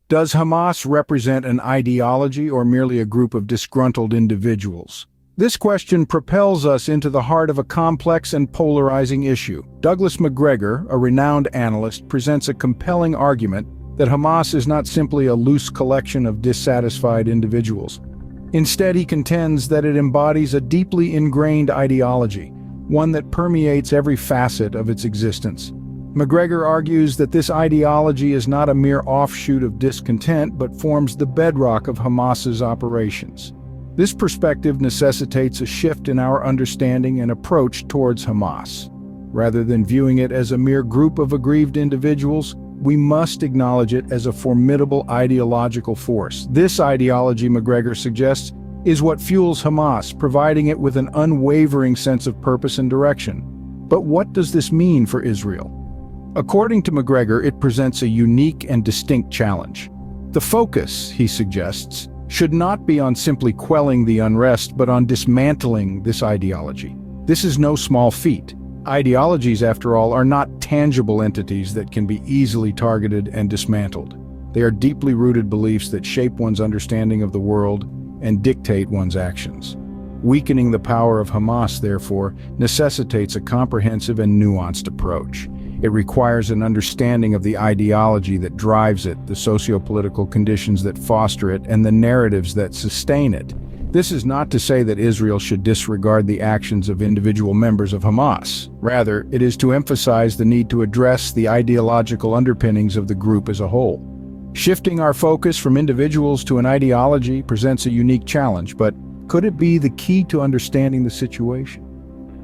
Does Hamas represent an ideology or merely a group of disgruntled individuals? This question propels us into the heart of a complex and polarizing issue. Douglas McGregor, a renowned analyst, presents a compelling argument that Hamas is not simply a loose collection of dissatisfied individuals. Instead, he contends that it embodies a deeply ingrained ideology, one that permeates every facet of its existence. McGregor argues that this ideology is not a mere offshoot of discontent, but forms the bedrock of Hamas's operations. This perspective necessitates a shift in our understanding and approach towards Hamas. Rather than viewing it as a mere group of aggrieved individuals, we must acknowledge it as a formidable ideological force. This ideology, McGregor suggests, is what fuels Hamas, providing it with an unwavering sense of purpose and direction. But what does this mean for Israel? According to McGregor, it presents a unique and distinct challenge. The focus, he suggests, should not be on simply quelling the unrest, but on dismantling this ideology. This is no small feat. Ideologies, after all, are not tangible entities that can be easily targeted and dismantled. They are deeply rooted beliefs that shape one's understanding of the world and dictate one's actions. Weakening the power of Hamas, therefore, necessitates a comprehensive and nuanced approach. It requires an understanding of the ideology that drives it, the socio-political conditions that foster it, and the narratives that sustain it. This is not to say that Israel should disregard the actions of individual members of Hamas. Rather, it is to emphasize the need to address the ideological underpinnings of the group as a whole. Shifting our focus from individuals to an ideology presents a unique challenge, but could it be the key to understanding the situation?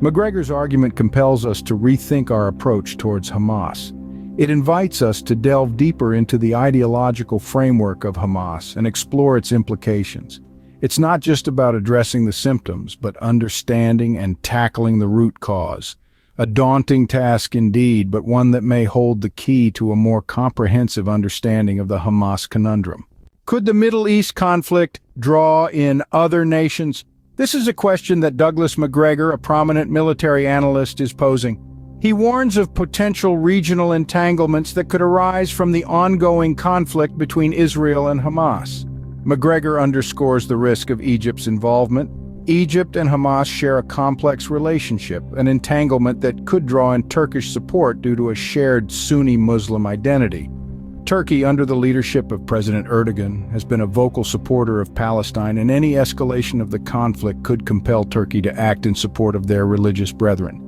McGregor's argument compels us to rethink our approach towards Hamas. It invites us to delve deeper into the ideological framework of Hamas and explore its implications. It's not just about addressing the symptoms, but understanding and tackling the root cause. A daunting task indeed, but one that may hold the key to a more comprehensive understanding of the Hamas conundrum. Could the Middle East conflict draw in other nations? This is a question that Douglas McGregor, a prominent military analyst, is posing. He warns of potential regional entanglements that could arise from the ongoing conflict between Israel and Hamas. McGregor underscores the risk of Egypt's involvement. Egypt and Hamas share a complex relationship, an entanglement that could draw in Turkish support due to a shared Sunni Muslim identity. Turkey, under the leadership of President Erdogan, has been a vocal supporter of Palestine, and any escalation of the conflict could compel Turkey to act in support of their religious brethren.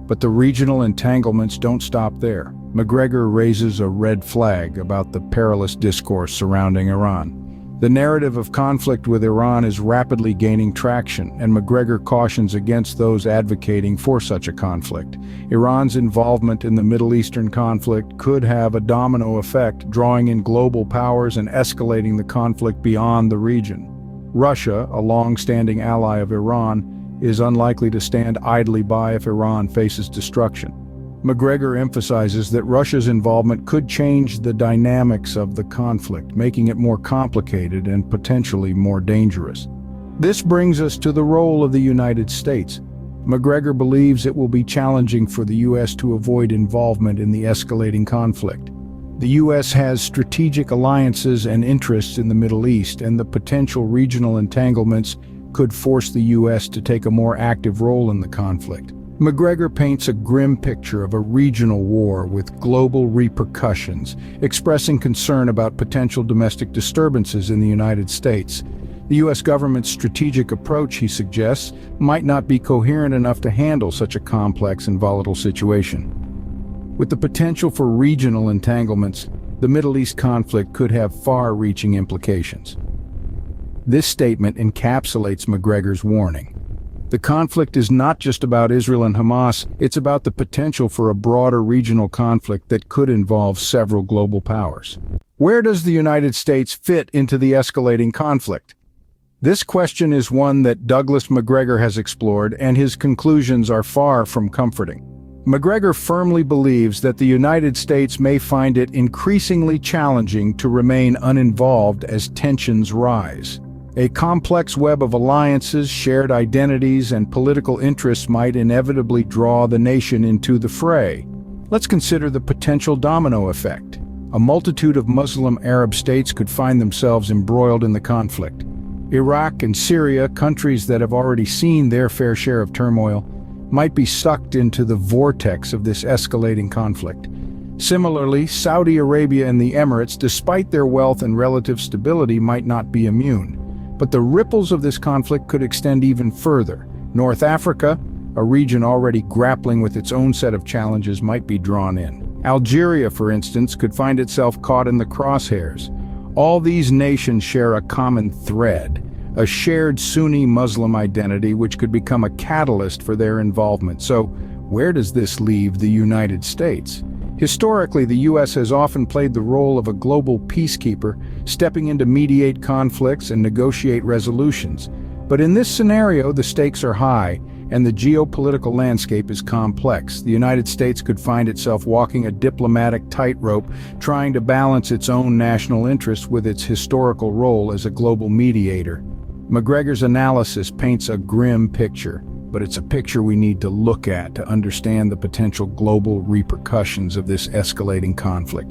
But the regional entanglements don't stop there. McGregor raises a red flag about the perilous discourse surrounding Iran. The narrative of conflict with Iran is rapidly gaining traction, and McGregor cautions against those advocating for such a conflict. Iran's involvement in the Middle Eastern conflict could have a domino effect, drawing in global powers and escalating the conflict beyond the region. Russia, a long-standing ally of Iran, is unlikely to stand idly by if Iran faces destruction. McGregor emphasizes that Russia's involvement could change the dynamics of the conflict, making it more complicated and potentially more dangerous. This brings us to the role of the United States. McGregor believes it will be challenging for the U.S. to avoid involvement in the escalating conflict. The U.S. has strategic alliances and interests in the Middle East, and the potential regional entanglements could force the U.S. to take a more active role in the conflict. McGregor paints a grim picture of a regional war with global repercussions, expressing concern about potential domestic disturbances in the United States. The U.S. government's strategic approach, he suggests, might not be coherent enough to handle such a complex and volatile situation. With the potential for regional entanglements, the Middle East conflict could have far-reaching implications. This statement encapsulates McGregor's warning. The conflict is not just about Israel and Hamas, it's about the potential for a broader regional conflict that could involve several global powers. Where does the United States fit into the escalating conflict? This question is one that Douglas McGregor has explored, and his conclusions are far from comforting. McGregor firmly believes that the United States may find it increasingly challenging to remain uninvolved as tensions rise. A complex web of alliances, shared identities, and political interests might inevitably draw the nation into the fray. Let's consider the potential domino effect. a multitude of Muslim Arab states could find themselves embroiled in the conflict. Iraq and Syria, countries that have already seen their fair share of turmoil, might be sucked into the vortex of this escalating conflict. Similarly, Saudi Arabia and the Emirates, despite their wealth and relative stability, might not be immune. But the ripples of this conflict could extend even further. North Africa, a region already grappling with its own set of challenges, might be drawn in. Algeria, for instance, could find itself caught in the crosshairs. All these nations share a common thread, a shared Sunni Muslim identity which could become a catalyst for their involvement. So, where does this leave the United States? Historically, the U.S. has often played the role of a global peacekeeper, stepping in to mediate conflicts and negotiate resolutions. But in this scenario, the stakes are high, and the geopolitical landscape is complex. The United States could find itself walking a diplomatic tightrope, trying to balance its own national interests with its historical role as a global mediator. McGregor's analysis paints a grim picture, but it's a picture we need to look at to understand the potential global repercussions of this escalating conflict.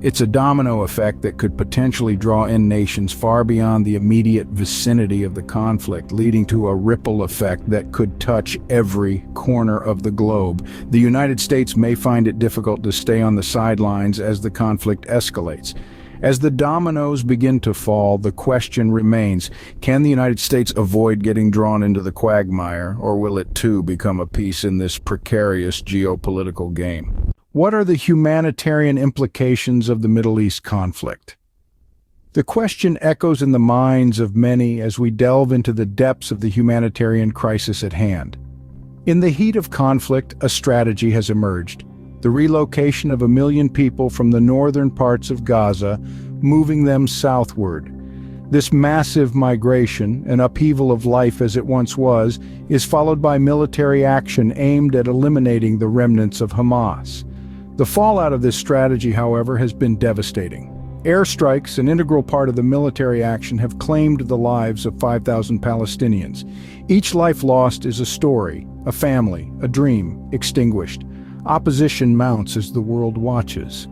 It's a domino effect that could potentially draw in nations far beyond the immediate vicinity of the conflict, leading to a ripple effect that could touch every corner of the globe. The United States may find it difficult to stay on the sidelines as the conflict escalates. As the dominoes begin to fall, the question remains, can the United States avoid getting drawn into the quagmire, or will it too become a piece in this precarious geopolitical game? What are the humanitarian implications of the Middle East conflict? The question echoes in the minds of many as we delve into the depths of the humanitarian crisis at hand. In the heat of conflict, a strategy has emerged: the relocation of 1 million people from the northern parts of Gaza, moving them southward. This massive migration, an upheaval of life as it once was, is followed by military action aimed at eliminating the remnants of Hamas. The fallout of this strategy, however, has been devastating. Airstrikes, an integral part of the military action, have claimed the lives of 5,000 Palestinians. Each life lost is a story, a family, a dream, extinguished. Opposition mounts as the world watches.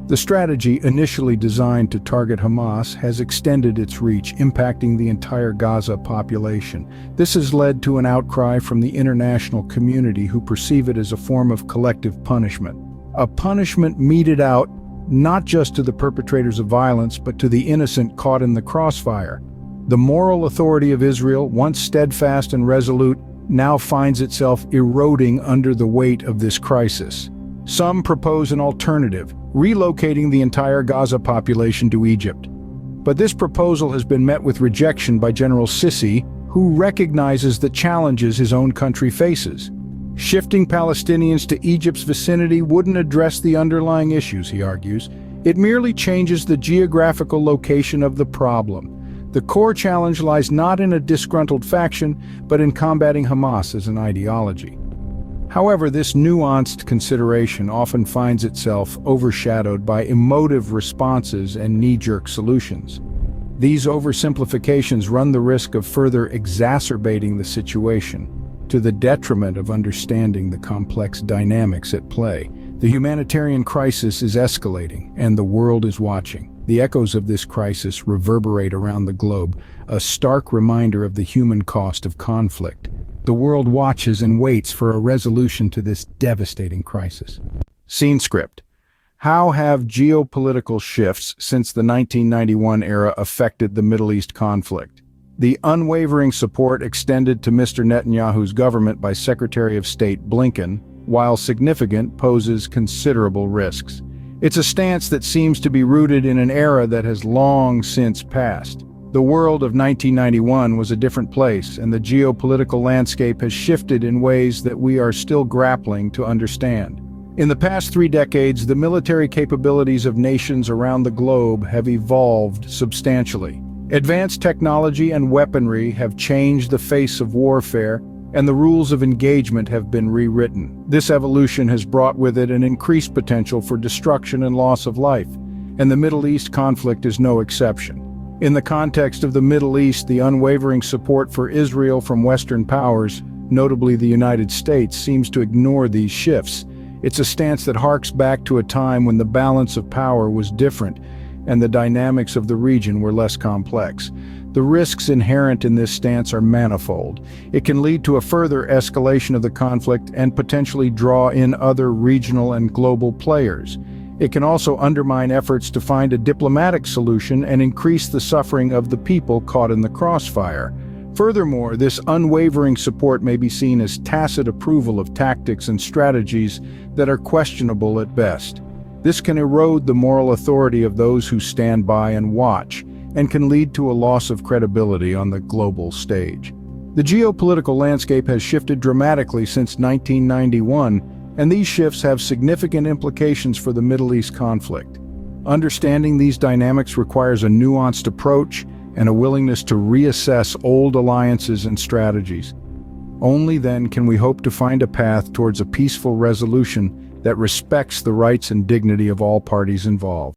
The strategy, initially designed to target Hamas, has extended its reach, impacting the entire Gaza population. This has led to an outcry from the international community, who perceive it as a form of collective punishment. A punishment meted out not just to the perpetrators of violence, but to the innocent caught in the crossfire. The moral authority of Israel, once steadfast and resolute, now finds itself eroding under the weight of this crisis. Some propose an alternative, relocating the entire Gaza population to Egypt. But this proposal has been met with rejection by General Sisi, who recognizes the challenges his own country faces. Shifting Palestinians to Egypt's vicinity wouldn't address the underlying issues, he argues. It merely changes the geographical location of the problem. The core challenge lies not in a disgruntled faction, but in combating Hamas as an ideology. However, this nuanced consideration often finds itself overshadowed by emotive responses and knee-jerk solutions. These oversimplifications run the risk of further exacerbating the situation, to the detriment of understanding the complex dynamics at play. The humanitarian crisis is escalating, and the world is watching. The echoes of this crisis reverberate around the globe, a stark reminder of the human cost of conflict. The world watches and waits for a resolution to this devastating crisis. Scene script. How have geopolitical shifts since the 1991 era affected the Middle East conflict? The unwavering support extended to Mr. Netanyahu's government by Secretary of State Blinken, while significant, poses considerable risks. It's a stance that seems to be rooted in an era that has long since passed. The world of 1991 was a different place, and the geopolitical landscape has shifted in ways that we are still grappling to understand. In the past 3 decades, the military capabilities of nations around the globe have evolved substantially. Advanced technology and weaponry have changed the face of warfare, and the rules of engagement have been rewritten. This evolution has brought with it an increased potential for destruction and loss of life, and the Middle East conflict is no exception. In the context of the Middle East, the unwavering support for Israel from Western powers, notably the United States, seems to ignore these shifts. It's a stance that harks back to a time when the balance of power was different and the dynamics of the region were less complex. The risks inherent in this stance are manifold. It can lead to a further escalation of the conflict and potentially draw in other regional and global players. It can also undermine efforts to find a diplomatic solution and increase the suffering of the people caught in the crossfire. Furthermore, this unwavering support may be seen as tacit approval of tactics and strategies that are questionable at best. This can erode the moral authority of those who stand by and watch, and can lead to a loss of credibility on the global stage. The geopolitical landscape has shifted dramatically since 1991, and these shifts have significant implications for the Middle East conflict. Understanding these dynamics requires a nuanced approach and a willingness to reassess old alliances and strategies. Only then can we hope to find a path towards a peaceful resolution that respects the rights and dignity of all parties involved.